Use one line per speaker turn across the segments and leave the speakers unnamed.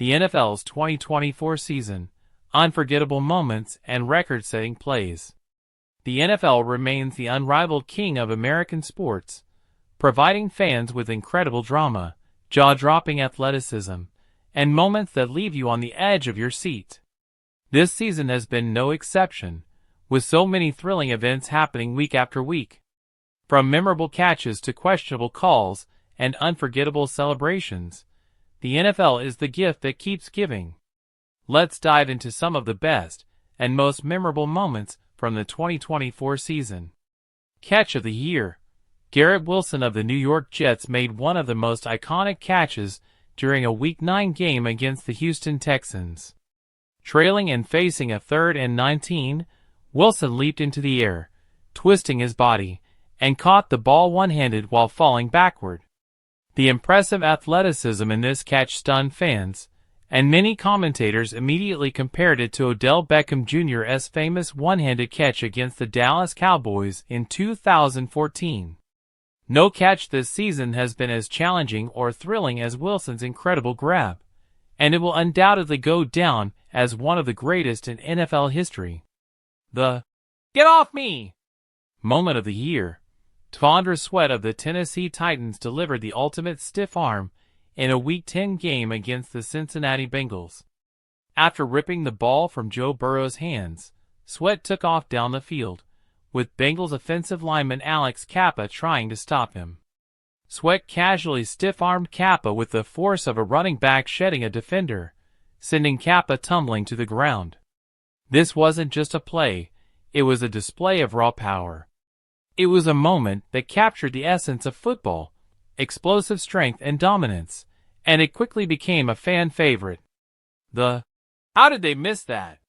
the NFL's 2024 season, unforgettable moments and record-setting plays. The NFL remains the unrivaled king of American sports, providing fans with incredible drama, jaw-dropping athleticism, and moments that leave you on the edge of your seat. This season has been no exception, with so many thrilling events happening week after week. From memorable catches to questionable calls and unforgettable celebrations, the NFL is the gift that keeps giving. Let's dive into some of the best and most memorable moments from the 2024 season. Catch of the Year. Garrett Wilson of the New York Jets made one of the most iconic catches during a Week 9 game against the Houston Texans. Trailing and facing a 3rd and 19, Wilson leaped into the air, twisting his body, and caught the ball one-handed while falling backward. The impressive athleticism in this catch stunned fans, and many commentators immediately compared it to Odell Beckham Jr.'s famous one-handed catch against the Dallas Cowboys in 2014. No catch this season has been as challenging or thrilling as Wilson's incredible grab, and it will undoubtedly go down as one of the greatest in NFL history. The "Get off me!" moment of the year. T'Vondre Sweat of the Tennessee Titans delivered the ultimate stiff arm in a Week 10 game against the Cincinnati Bengals. After ripping the ball from Joe Burrow's hands, Sweat took off down the field, with Bengals offensive lineman Alex Kappa trying to stop him. Sweat casually stiff-armed Kappa with the force of a running back shedding a defender, sending Kappa tumbling to the ground. This wasn't just a play, it was a display of raw power. It was a moment that captured the essence of football, explosive strength and dominance, and it quickly became a fan favorite. The "How did they miss that?"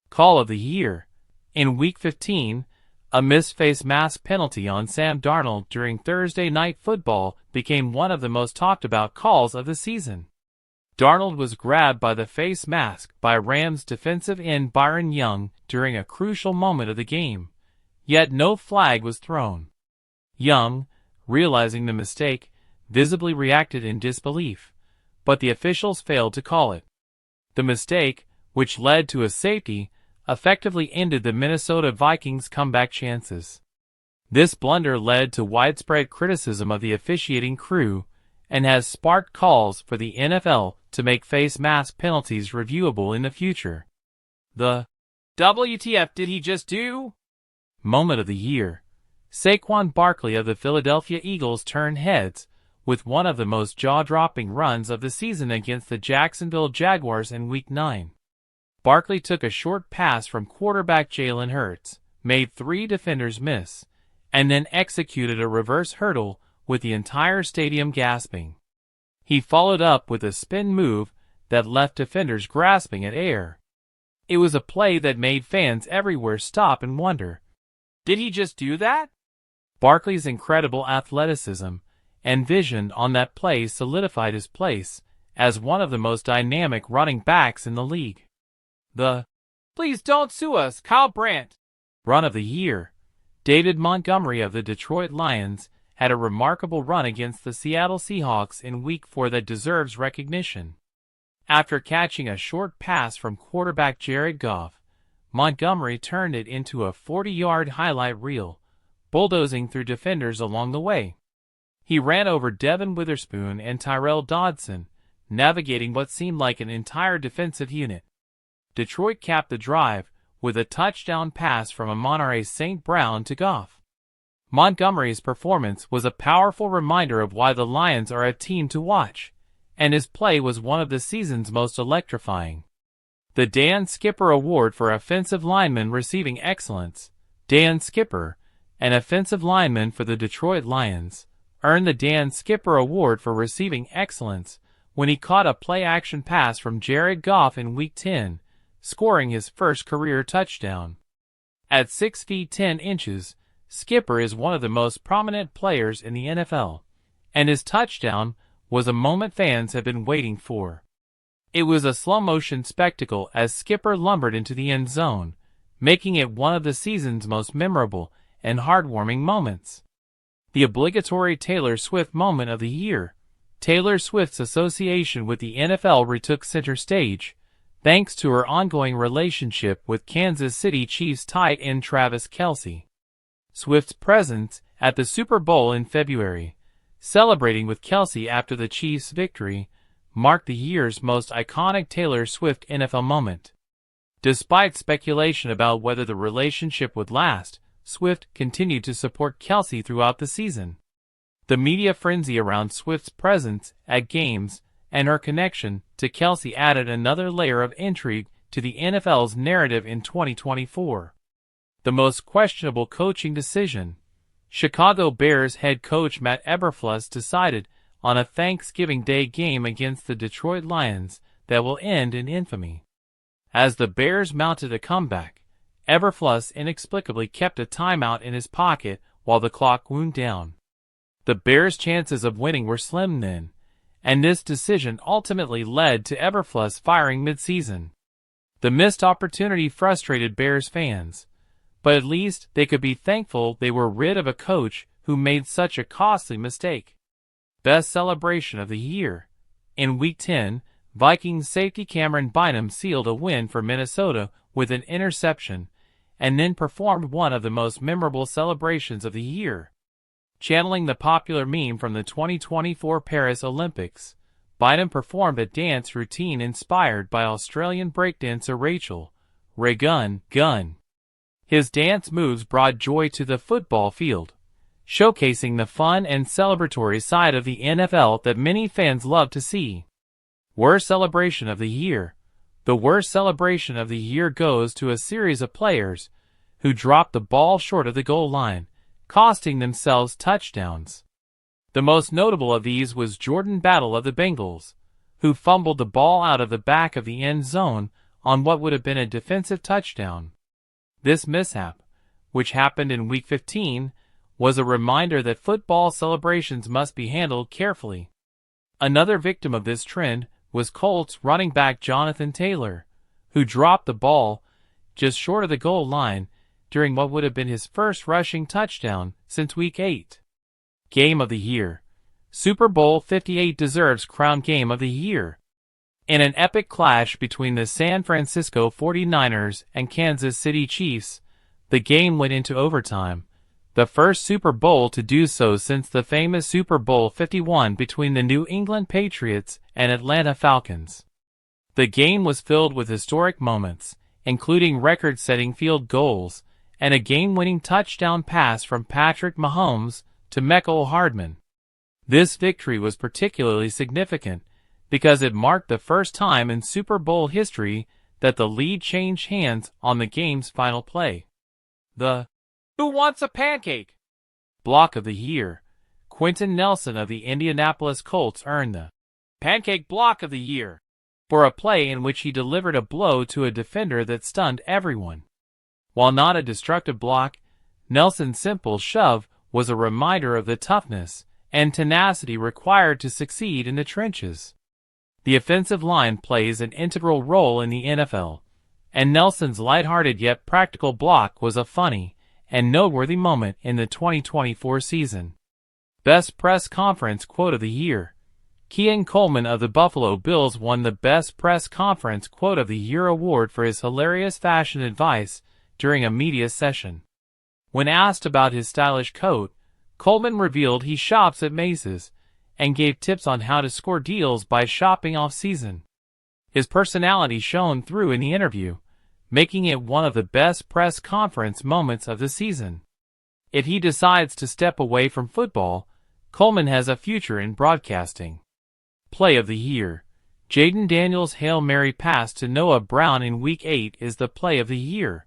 call of the year. In Week 15, a missed face mask penalty on Sam Darnold during Thursday Night Football became one of the most talked about calls of the season. Darnold was grabbed by the face mask by Rams defensive end Byron Young during a crucial moment of the game, yet no flag was thrown. Young, realizing the mistake, visibly reacted in disbelief, but the officials failed to call it. The mistake, which led to a safety, effectively ended the Minnesota Vikings' comeback chances. This blunder led to widespread criticism of the officiating crew and has sparked calls for the NFL to make face mask penalties reviewable in the future. The "WTF did he just do?" moment of the year. Saquon Barkley of the Philadelphia Eagles turned heads with one of the most jaw-dropping runs of the season against the Jacksonville Jaguars in Week 9. Barkley took a short pass from quarterback Jalen Hurts, made 3 defenders miss, and then executed a reverse hurdle with the entire stadium gasping. He followed up with a spin move that left defenders grasping at air. It was a play that made fans everywhere stop and wonder, did he just do that? Barkley's incredible athleticism and vision on that play solidified his place as one of the most dynamic running backs in the league. The "Please don't sue us, Kyle Brandt" run of the year. David Montgomery of the Detroit Lions had a remarkable run against the Seattle Seahawks in Week 4 that deserves recognition. After catching a short pass from quarterback Jared Goff, Montgomery turned it into a 40-yard highlight reel, bulldozing through defenders along the way. He ran over Devin Witherspoon and Tyrell Dodson, navigating what seemed like an entire defensive unit. Detroit capped the drive with a touchdown pass from Amon-Ra St. Brown to Goff. Montgomery's performance was a powerful reminder of why the Lions are a team to watch, and his play was one of the season's most electrifying. The Dan Skipper Award for Offensive Lineman Receiving Excellence. Dan Skipper, an offensive lineman for the Detroit Lions, earned the Dan Skipper Award for Receiving Excellence when he caught a play-action pass from Jared Goff in Week 10, scoring his first career touchdown. At 6 feet 10 inches, Skipper is one of the most prominent players in the NFL, and his touchdown was a moment fans have been waiting for. It was a slow-motion spectacle as Skipper lumbered into the end zone, making it one of the season's most memorable and heartwarming moments. The obligatory Taylor Swift moment of the year. Taylor Swift's association with the NFL retook center stage, thanks to her ongoing relationship with Kansas City Chiefs tight end Travis Kelce. Swift's presence at the Super Bowl in February, celebrating with Kelce after the Chiefs' victory, marked the year's most iconic Taylor Swift NFL moment. Despite speculation about whether the relationship would last, Swift continued to support Kelce throughout the season. The media frenzy around Swift's presence at games and her connection to Kelce added another layer of intrigue to the NFL's narrative in 2024. The most questionable coaching decision. Chicago Bears head coach Matt Eberflus decided on a Thanksgiving Day game against the Detroit Lions that will end in infamy. As the Bears mounted a comeback, Eberflus inexplicably kept a timeout in his pocket while the clock wound down. The Bears' chances of winning were slim then, and this decision ultimately led to Eberflus firing mid-season. The missed opportunity frustrated Bears fans, but at least they could be thankful they were rid of a coach who made such a costly mistake. Best celebration of the year. In Week 10, Vikings safety Cameron Bynum sealed a win for Minnesota with an interception, and then performed one of the most memorable celebrations of the year. Channeling the popular meme from the 2024 Paris Olympics, Bynum performed a dance routine inspired by Australian breakdancer Rachel Ray Gunn. His dance moves brought joy to the football field, showcasing the fun and celebratory side of the NFL that many fans love to see. Worst celebration of the year. The worst celebration of the year goes to a series of players who dropped the ball short of the goal line, costing themselves touchdowns. The most notable of these was Jordan Battle of the Bengals, who fumbled the ball out of the back of the end zone on what would have been a defensive touchdown. This mishap, which happened in Week 15, was a reminder that football celebrations must be handled carefully. Another victim of this trend was Colts running back Jonathan Taylor, who dropped the ball just short of the goal line during what would have been his first rushing touchdown since Week 8. Game of the Year. Super Bowl 58 deserves crowned Game of the Year. In an epic clash between the San Francisco 49ers and Kansas City Chiefs, the game went into overtime, the first Super Bowl to do so since the famous Super Bowl 51 between the New England Patriots and Atlanta Falcons. The game was filled with historic moments, including record-setting field goals, and a game-winning touchdown pass from Patrick Mahomes to Mecole Hardman. This victory was particularly significant because it marked the first time in Super Bowl history that the lead changed hands on the game's final play. The "Who Wants a Pancake?" block of the year. Quentin Nelson of the Indianapolis Colts earned the Pancake Block of the Year for a play in which he delivered a blow to a defender that stunned everyone. While not a destructive block, Nelson's simple shove was a reminder of the toughness and tenacity required to succeed in the trenches. The offensive line plays an integral role in the NFL, and Nelson's lighthearted yet practical block was a funny and noteworthy moment in the 2024 season. Best Press Conference Quote of the Year. Keon Coleman of the Buffalo Bills won the Best Press Conference Quote of the Year award for his hilarious fashion advice during a media session. When asked about his stylish coat, Coleman revealed he shops at Macy's and gave tips on how to score deals by shopping off-season. His personality shone through in the interview, making it one of the best press conference moments of the season. If he decides to step away from football, Coleman has a future in broadcasting. Play of the Year. Jayden Daniels' Hail Mary pass to Noah Brown in Week 8 is the play of the year.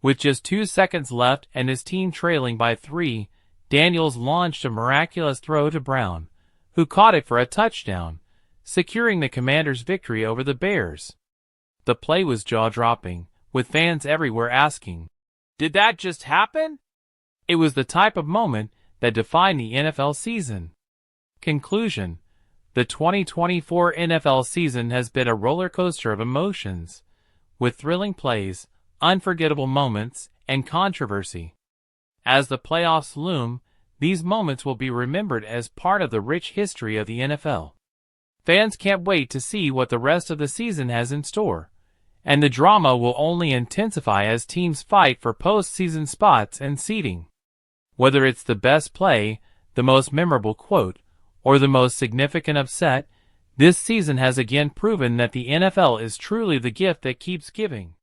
With just 2 seconds left and his team trailing by 3, Daniels launched a miraculous throw to Brown, who caught it for a touchdown, securing the Commanders' victory over the Bears. The play was jaw-dropping, with fans everywhere asking, "Did that just happen?" It was the type of moment that defined the NFL season. Conclusion. The 2024 NFL season has been a roller coaster of emotions, with thrilling plays, unforgettable moments, and controversy. As the playoffs loom, These moments will be remembered as part of the rich history of the NFL. Fans can't wait to see what the rest of the season has in store, and the drama will only intensify as teams fight for postseason spots and seeding. Whether it's the best play, the most memorable quote, or the most significant upset, this season has again proven that the NFL is truly the gift that keeps giving.